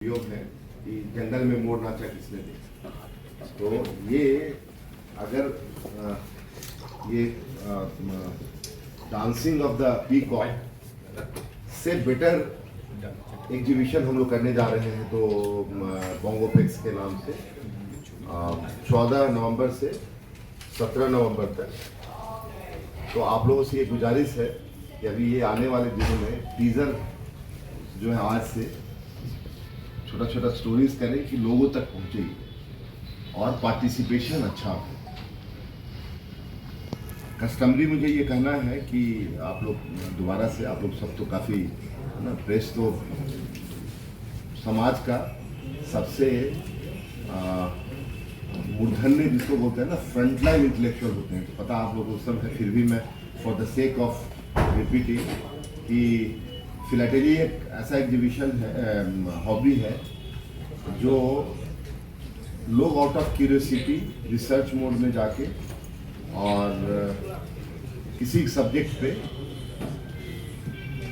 योग है कि जंगल में मोर नाचा किसने देखा। तो ये अगर ये डांसिंग ऑफ द पीकॉक से बेटर एग्जीबिशन हम लोग करने जा रहे हैं, तो बोंगोपेक्स के नाम से 14 नवंबर से 17 नवंबर तक। तो आप लोगों से ये गुजारिश है कि अभी ये आने वाले दिनों में टीजर जो है आज से छोटा छोटा स्टोरीज करें कि लोगों तक पहुंचे और पार्टिसिपेशन अच्छा हो। कस्टमरी मुझे ये कहना है कि आप लोग दोबारा से, आप लोग सब तो काफ़ी ना, प्रेस तो समाज का सबसे मूर्धन्य जिसको बोलते हैं ना, फ्रंटलाइन इंटेलेक्चुअल होते हैं। तो पता आप लोग उस समय, फिर भी मैं for the sake of repeating कि फिलाटेली एक ऐसा एग्जीबिशन है, हॉबी है, जो लोग out of curiosity research mode में जाके और किसी सब्जेक्ट पे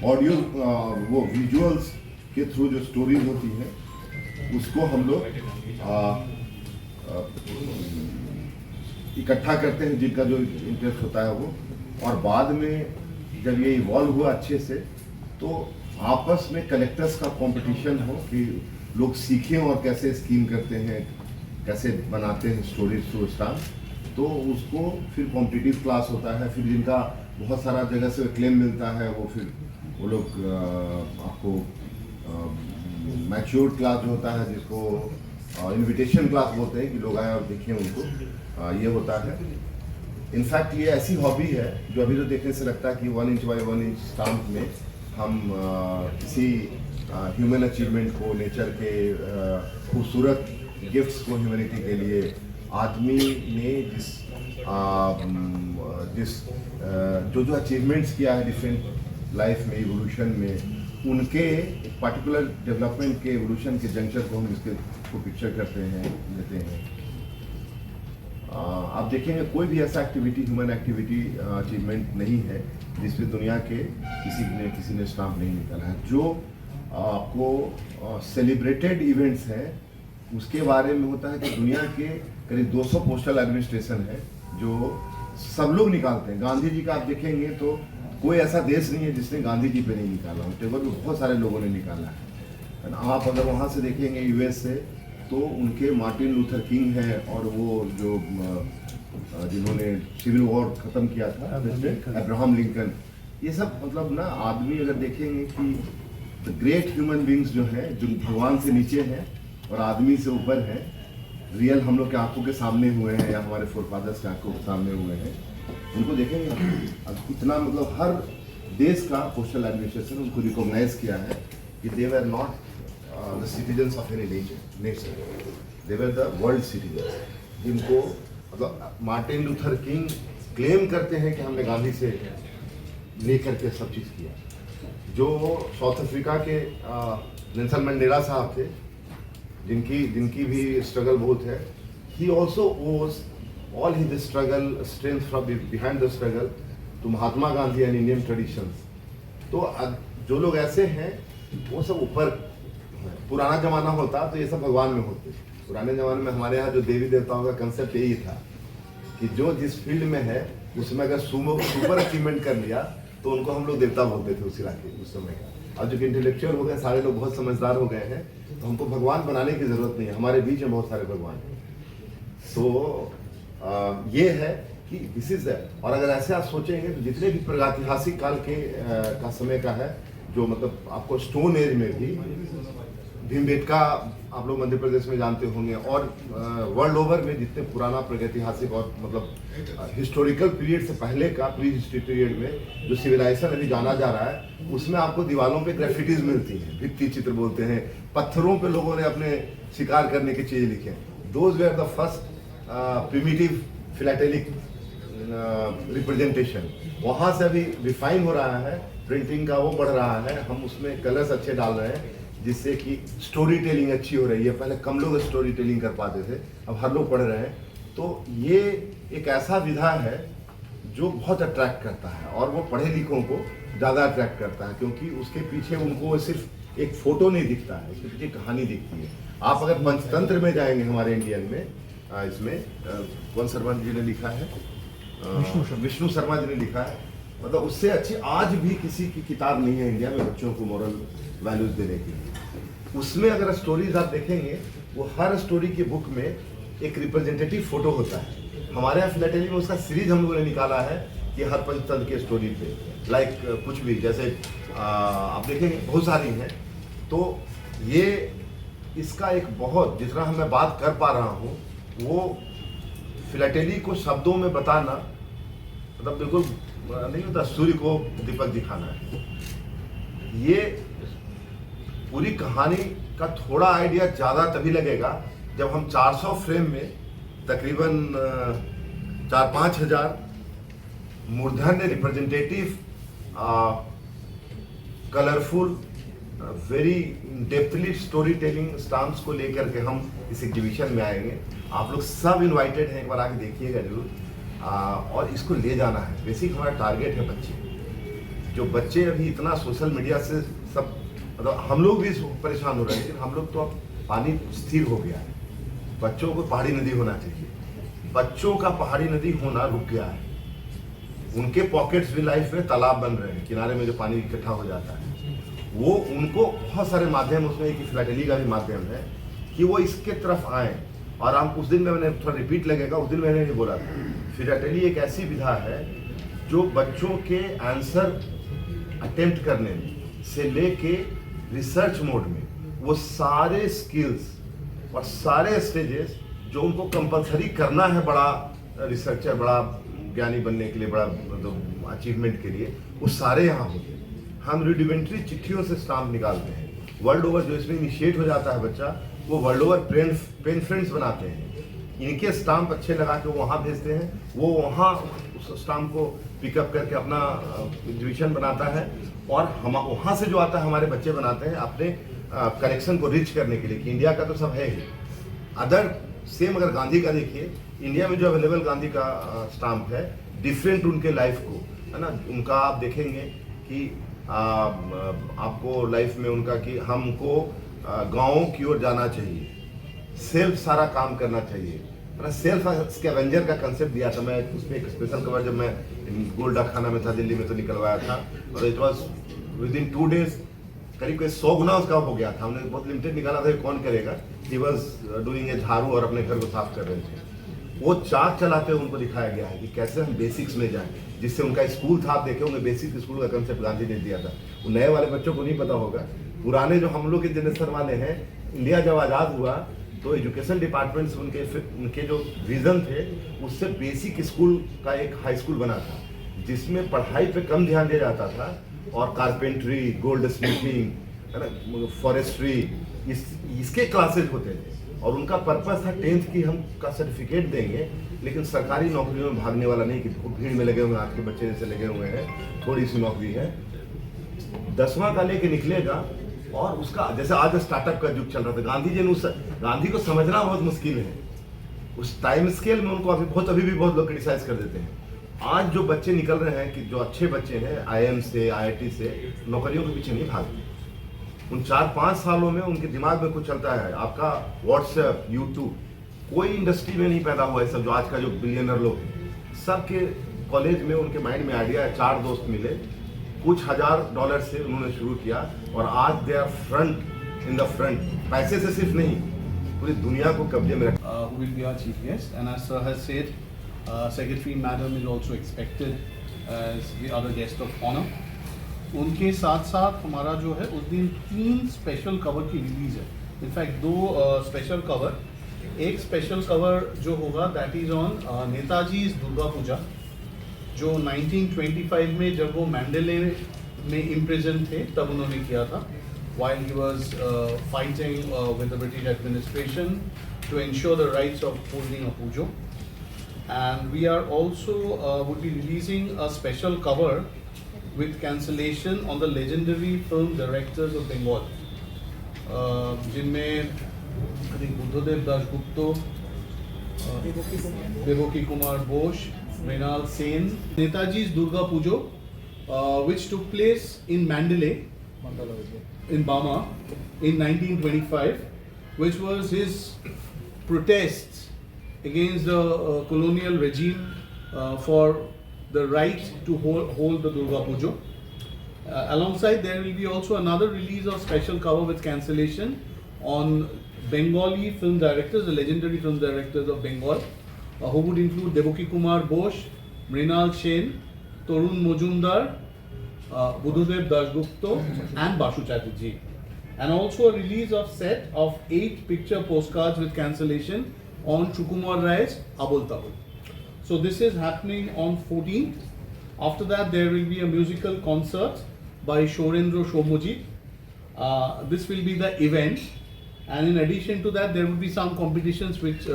ऑडियो वो विजुअल्स के थ्रू जो स्टोरीज होती हैं उसको हम लोग इकट्ठा करते हैं, जिनका जो इंटरेस्ट होता है वो। और बाद में जब ये इवॉल्व हुआ अच्छे से, तो आपस में कलेक्टर्स का कंपटीशन हो कि लोग सीखें और कैसे स्कीम करते हैं, कैसे बनाते हैं स्टोरीज टू स्टार। तो उसको फिर कॉम्पिटिटिव क्लास होता है, फिर जिनका बहुत सारा जगह से क्लेम मिलता है, वो फिर वो लोग आपको मैच्योर क्लास जो होता है, जिसको इनविटेशन क्लास बोलते हैं कि लोग आए और देखें उनको, ये होता है। इनफैक्ट ये ऐसी हॉबी है जो अभी तो देखने से लगता है कि 1 इंच बाई 1 इंच स्टाम्प में हम किसी ह्यूमन अचीवमेंट को, नेचर के खूबसूरत गिफ्ट्स को ह्यूमैनिटी के लिए आदमी ने जो अचीवमेंट्स किया है डिफरेंट लाइफ में, इवोल्यूशन में, उनके पर्टिकुलर डेवलपमेंट के इवोल्यूशन के जंक्शन को हम इसके को पिक्चर करते हैं, लेते हैं। आप देखेंगे कोई भी ऐसा एक्टिविटी, ह्यूमन एक्टिविटी, अचीवमेंट नहीं है जिसमें दुनिया के किसी ने स्टाम्प नहीं निकाला है। जो आपको सेलिब्रेटेड इवेंट्स हैं उसके बारे में होता है कि दुनिया के करीब 200 पोस्टल एडमिनिस्ट्रेशन है जो सब लोग निकालते हैं। गांधी जी का आप देखेंगे तो कोई ऐसा देश नहीं है जिसने गांधी जी पे नहीं निकाला हो, टेबल में बहुत सारे लोगों ने निकाला है। आप अगर वहाँ से देखेंगे यूएस से, तो उनके मार्टिन लूथर किंग है, और वो जो जिन्होंने सिविल वॉर खत्म किया था, अब्राहम लिंकन। ये सब मतलब ना, आदमी अगर देखेंगे कि ग्रेट ह्यूमन बींग्स जो हैं, जो भगवान से नीचे हैं और आदमी से ऊपर हैं, रियल हम लोग के आंखों के सामने हुए हैं या हमारे फोरफादर्स के आंखों के सामने हुए हैं, उनको देखेंगे। अब इतना मतलब हर देश का पोस्टल एडमिनिस्ट्रेशन उनको रिकॉग्नाइज किया है कि they were not the citizens of any nation, they were the world citizens, जिनको मतलब मार्टिन लूथर किंग क्लेम करते हैं कि हमने गांधी से लेकर के सब चीज़ किया। जो साउथ अफ्रीका के नेल्सन मंडेला साहब थे, जिनकी भी स्ट्रगल बहुत है, he also owes all his struggle strength from behind the struggle to Mahatma Gandhi and Indian traditions. तो जो लोग ऐसे हैं वो सब ऊपर। पुराना जमाना होता तो ये सब भगवान में होते। पुराने जमाने में हमारे यहाँ जो देवी देवताओं का कंसेप्ट यही था कि जो जिस फील्ड में है उसमें अगर सुपर अचीवमेंट कर लिया तो उनको हम लोग देवता बोलते थे उस इलाके उस समय का। अब जो इंटेलेक्चुअल हो गए, सारे लोग बहुत समझदार हो गए हैं, तो हमको भगवान बनाने की जरूरत नहीं है, हमारे बीच में बहुत सारे भगवान हैं। तो ये है कि दिस इज दैट। और अगर ऐसे आप सोचेंगे तो जितने भी प्रागैतिहासिक काल के का समय का है, जो मतलब आपको स्टोन एज में भी भीमबेटका आप लोग मध्य प्रदेश में जानते होंगे, और वर्ल्ड ओवर में जितने पुराना प्रागैतिहासिक और मतलब हिस्टोरिकल पीरियड से पहले का, प्री हिस्ट्री पीरियड में जो सिविलाइजेशन अभी जाना जा रहा है, उसमें आपको दीवारों पे ग्राफिटीज मिलती हैं, भित्ति चित्र बोलते हैं, पत्थरों पे लोगों ने अपने शिकार करने की चीज़ें लिखे हैं। Those were the first primitive philatelic representation. वहाँ से अभी रिफाइन हो रहा है, प्रिंटिंग का वो बढ़ रहा है, हम उसमें कलर्स अच्छे डाल रहे हैं जिससे कि स्टोरी टेलिंग अच्छी हो रही है। पहले कम लोग स्टोरी टेलिंग कर पाते थे, अब हर लोग पढ़ रहे हैं। तो ये एक ऐसा विधा है जो बहुत अट्रैक्ट करता है, और वो पढ़े लिखों को ज़्यादा अट्रैक्ट करता है, क्योंकि उसके पीछे उनको सिर्फ एक फोटो नहीं दिखता है, उसके पीछे कहानी दिखती है। आप अगर पंचतंत्र में जाएंगे हमारे इंडियन में, इसमें कौन शर्मा जी ने लिखा है, विष्णु शर्मा जी ने लिखा है, मतलब उससे अच्छी आज भी किसी की किताब नहीं है इंडिया में बच्चों को मॉरल वैल्यूज देने के लिए। उसमें अगर स्टोरीज आप देखेंगे, वो हर स्टोरी की बुक में एक रिप्रेजेंटेटिव फोटो होता है। हमारे यहाँ फिलाटेली में उसका सीरीज हम लोगों ने निकाला है कि हर पंचतंत्र के स्टोरी पे, लाइक कुछ भी, जैसे आप देखेंगे बहुत सारी हैं। तो ये इसका एक बहुत, जितना मैं बात कर पा रहा हूँ, वो फिलाटेली को शब्दों में बताना मतलब बिल्कुल नहीं होता, सूर्य को दीपक दिखाना है। ये पूरी कहानी का थोड़ा आइडिया ज़्यादा तभी लगेगा जब हम 400 फ्रेम में तकरीबन 4-5 हज़ार मूर्धन्य representative colourful very depthly storytelling stamps को लेकर के हम इस एग्जीबिशन में आएंगे। आप लोग सब इनवाइटेड हैं, एक बार आके देखिएगा जरूर। और इसको ले जाना है। बेसिक हमारा टारगेट है बच्चे। जो बच्चे अभी इतना सोशल मीडिया से सब, मतलब हम लोग भी परेशान हो रहे हैं, लेकिन हम लोग तो अब पानी स्थिर हो गया है। बच्चों को पहाड़ी नदी होना चाहिए। बच्चों का पहाड़ी नदी होना रुक गया है। उनके पॉकेट्स भी लाइफ में तालाब बन रहे हैं, किनारे में जो पानी इकट्ठा हो जाता है। वो उनको बहुत सारे माध्यम, उसमें एक फिलाटेली का भी माध्यम है कि वो इसके तरफ आए। और हम उस दिन में, मैंने थोड़ा रिपीट लगेगा, उस दिन मैंने ये बोला था, फिलाटेली एक ऐसी विधा है जो बच्चों के आंसर अटेम्प्ट करने से लेके रिसर्च मोड में वो सारे स्किल्स और सारे स्टेजेस जो उनको कंपलसरी करना है बड़ा रिसर्चर, बड़ा ज्ञानी बनने के लिए, बड़ा मतलब अचीवमेंट के लिए, वो सारे यहाँ होते हैं। हम रूडिमेंट्री चिट्ठियों से स्टाम्प निकालते हैं। वर्ल्ड ओवर जो इसमें इनिशिएट हो जाता है बच्चा, वो वर्ल्ड ओवर पेन फ्रेंड्स बनाते हैं। इनके स्टाम्प अच्छे लगा के वो वहाँ भेजते हैं, वो वहाँ उस स्टाम्प को पिकअप करके अपना एग्जीबिशन बनाता है। और हम वहाँ से जो आता है हमारे बच्चे बनाते हैं अपने कलेक्शन को रिच करने के लिए, कि इंडिया का तो सब है ही। अदर सेम अगर गांधी का देखिए, इंडिया में जो अवेलेबल गांधी का स्टाम्प है, डिफरेंट उनके लाइफ को, है ना, उनका आप देखेंगे कि आपको लाइफ में उनका कि हमको गाँवों की ओर जाना चाहिए, सेल्फ सारा काम करना चाहिए, है ना। सेल्फ स्कैवेंजर का कंसेप्ट दिया था मैं, उसमें एक स्पेशल कवर जब मैं गोल्ड खाना में था दिल्ली में तो निकलवाया था, और it was with in 2 days करीब 100 गुना उसका हो गया था। हमने बहुत लिमिटेड निकाला था, कौन करेगा। ही वॉज डूइंग ए झाड़ू और अपने घर को साफ कर रहे थे। वो चाक चलाते हुए उनको दिखाया गया है कि कैसे हम बेसिक्स में जाएं, जिससे उनका स्कूल था, आप देखे होंगे बेसिक स्कूल का कंसेप्ट गांधी ने दिया था। वो नए वाले बच्चों को नहीं पता होगा। पुराने जो हम लोग के जनरेशन वाले हैं, इंडिया जब आज़ाद हुआ तो एजुकेशन डिपार्टमेंट्स उनके जो विजन थे, उससे बेसिक स्कूल का एक हाई स्कूल बना था, जिसमें पढ़ाई पे कम ध्यान दिया जाता था और कारपेंट्री, गोल्ड स्मिथिंग, है ना, फॉरेस्ट्री, इसके क्लासेज होते थे। और उनका पर्पस था 10th की हम का सर्टिफिकेट देंगे, लेकिन सरकारी नौकरियों में भागने वाला नहीं कि भीड़ में लगे हुए हैं, आज के बच्चे जैसे लगे हुए हैं, थोड़ी सी नौकरी है। 10वां का लेके निकलेगा और उसका, जैसे आज स्टार्टअप का युग चल रहा था, गांधी को समझना बहुत मुश्किल है। उस टाइम स्केल में उनको अभी भी बहुत लोग क्रिटिसाइज कर देते हैं। आज जो बच्चे निकल रहे हैं, कि जो अच्छे बच्चे हैं IIM से, IIT से, नौकरियों के पीछे नहीं भागते। उन 4-5 सालों में उनके दिमाग में कुछ चलता है। आपका व्हाट्सएप, यूट्यूब, कोई इंडस्ट्री में नहीं पैदा हुआ है सब। जो आज का जो बिलियनर लोग हैं, सबके कॉलेज में उनके माइंड में आइडिया है। 4 दोस्त मिले, कुछ $1000 से उन्होंने शुरू किया, और आज they are front in the front. पैसे से सिर्फ नहीं, पूरी दुनिया को कब्जे में रखा। Who will be our chief guest, and as sir has said, Secretary Madam is also expected as the other guest of honor. उनके साथ साथ हमारा जो है उस दिन 3 स्पेशल कवर की रिलीज है। In fact 2 special cover. एक स्पेशल कवर जो होगा that is on Netaji Durga Puja, जो 1925 में जब वो मैंडेले में इम्प्रिजन थे तब उन्होंने किया था, while he was fighting with the British administration to ensure the rights of holding a pujo. And we are also would be releasing a special cover with cancellation on the legendary film directors of Bengal, जिनमें I think Buddhadev Dasgupta, Devaki Kumar Bose, Mrinal Sen. Netaji's Durga Pujo, which took place in Mandalay in Burma in 1925, which was his protests against the colonial regime for the right to hold the Durga Puja. Alongside, there will be also another release of special cover with cancellation on Bengali film directors, the legendary film directors of Bengal, who would include Devaki Kumar Bose, Mrinal Sen, Torun Mojumdar, Budhudev Dasgupta and Basu Chatterjee. And also a release of set of 8 picture postcards with cancellation on Chukumar Rai's Abul Tabul. So this is happening on 14th. After that, there will be a musical concert by Shorendra Shomujit. This will be the event. And in addition to that, there will be some competitions which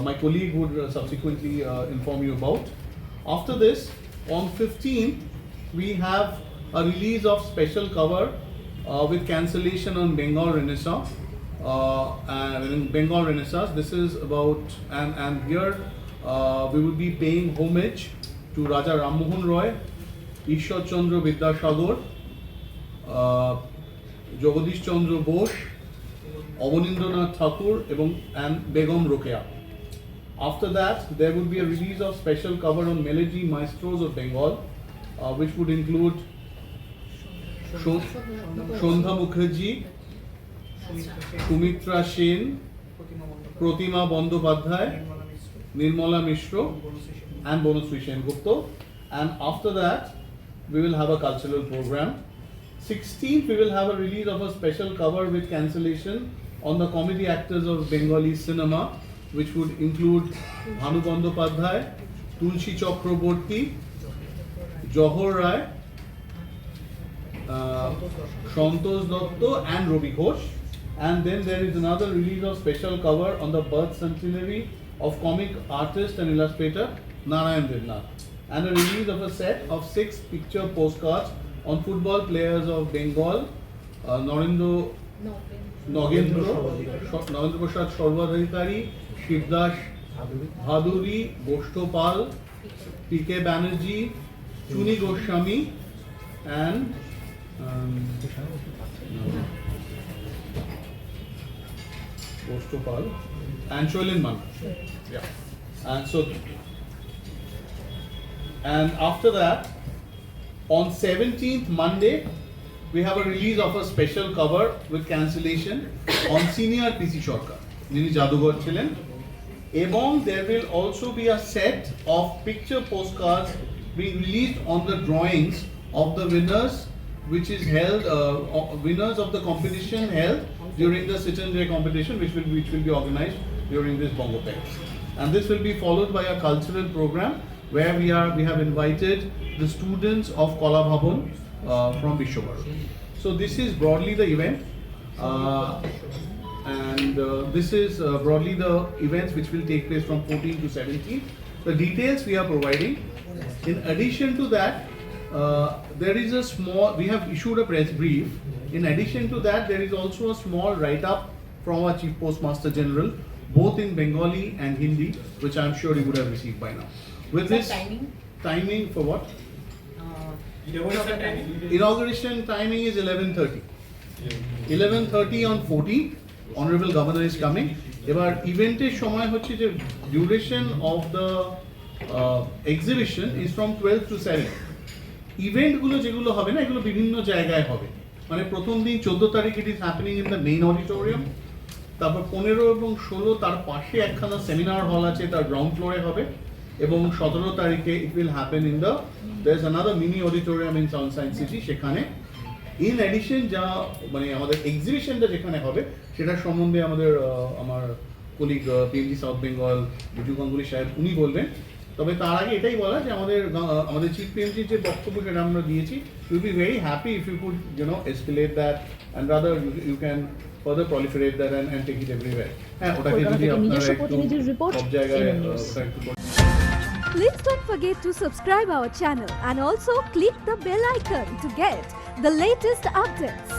my colleague would subsequently inform you about. After this, on 15th, we have a release of special cover with cancellation on Bengal Renaissance. Bengal Renaissance, this is about, and here we will be paying homage to Raja Ram Mohan Roy, Ishwar Chandra Vidyasagar, Jagadish Chandra Bose, Abanindranath Thakur and Begum Rokeya. After that, there would be a release of special cover on Melody Maestros of Bengal, which would include Shondha Mukherjee, Sumitra Sen, Pratima Bandyopadhyay, Nirmala Mishra and Bonusri Sengupta. And after that, we will have a cultural program. 16th, we will have a release of a special cover with cancellation on the comedy actors of Bengali cinema, which would include Bhanu Bandyopadhyay, Tulsi Chakraborty, Johor Rai, Santosh Datta and Ravi Ghosh. And then there is another release of special cover on the birth centenary of comic artist and illustrator Narayan Devnath. And a release of a set of 6 picture postcards on football players of Bengal, Nagendra Prasad Sarvadhikari, Shivdas Bhaduri, Goshtopal, P.K. Banerjee, Chuni Goswami and Goshtopal and Shoilin Mann. Yeah. And after that, on 17th Monday, we have a release of a special cover with cancellation on senior PC Sarkar, যিনি জাদুঘর ছিলেন, এবং there will also be a set of picture postcards being released on the drawings of the winners, which is held winners of the competition held during the Sit-and-Jay competition, which will be organized during this Bongopex. And this will be followed by a cultural program where we have invited the students of Kala Bhavan from Bishwabharat. So this is broadly the event, and this is broadly the events which will take place from 14 to 17. The details we are providing. In addition to that, there is a small, we have issued a press brief. In addition to that, there is also a small write-up from our Chief Postmaster General, both in Bengali and Hindi, which I'm sure you would have received by now. With this timing for what? Inauguration timing is 11:30. 11:30 on 14th. Honorable Governor is coming. এবার ইভেন্টের সময় হচ্ছে যে duration of the exhibition is from 12 to 7. ইভেন্টগুলো যেগুলো হবে না, এগুলো বিভিন্ন জায়গায় হবে। মানে প্রথম দিন 14 তারিখ it is happening in the main auditorium. তারপর 15 এবং 16 তার পাশে একখানা সেমিনার হল আছে, তার গ্রাউন্ড ফ্লোরে হবে। এবং 17 তারিখে it will happen in the there's another mini auditorium in South Science City, সেখানে in addition যা মানে আমাদের এক্সিবিশনটা যেখানে হবে সেটার সম্বন্ধে আমার colleague PMG south Bengal Biju Ganguly সাহেব উনি বলবেন। তবে তার আগে এটাই বলা যে আমাদের চিফ পিএমজির যে বক্তব্য সেটা আমরা দিয়েছি, will be very happy if you could escalate that and rather you can further proliferate that and take it everywhere. হ্যাঁ, ওটাকে যদি আপনারা একটু সব জায়গায় ওটা একটু। Please don't forget to subscribe our channel and also click the bell icon to get the latest updates.